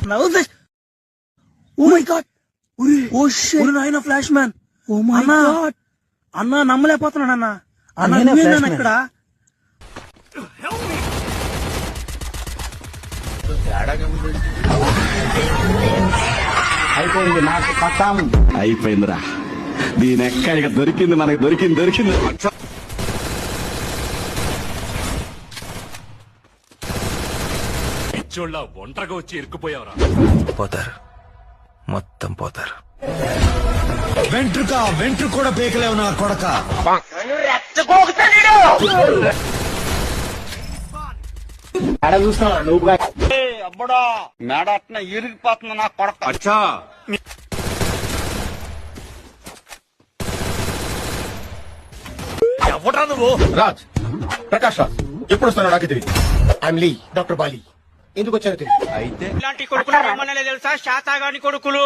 Now this oh my god oh shit నాయనా flash man oh my god అన్నా నమ్మలేకపోతున్నాను అన్నా అన్నా నువ్వేనా ఇక్కడ అయిపోయింది నాకు పట్టాం అయిపోయిందిరా దీని ఎక్క ఇక దొరికింది మనకి దొరికింది పిచ్చోళ్ళ ఒంటరిగా వచ్చి ఇరుక్కుపోయావరా పోతారు మొత్తం పోతారు వెంట్రు కూడా పీకలేవు నా కొడక చూస్తావా నువ్వు అబ్బడా మేడ అట్న ఇరిగిపోతుంది నా కొడక అచ్చా ఎవడ్రా నువ్వు? రాజ్ ప్రకాష్ రాజ్ ఎప్పుడు వస్తాను నాకు తిరిగి ఐఎమ్ లీ డాక్టర్ బాలి ఎందుకు వచ్చాను తిరిగి అయితే ఇలాంటి కొడుకులు రమ్మనలే తెలుసా శాతాగాని కొడుకులు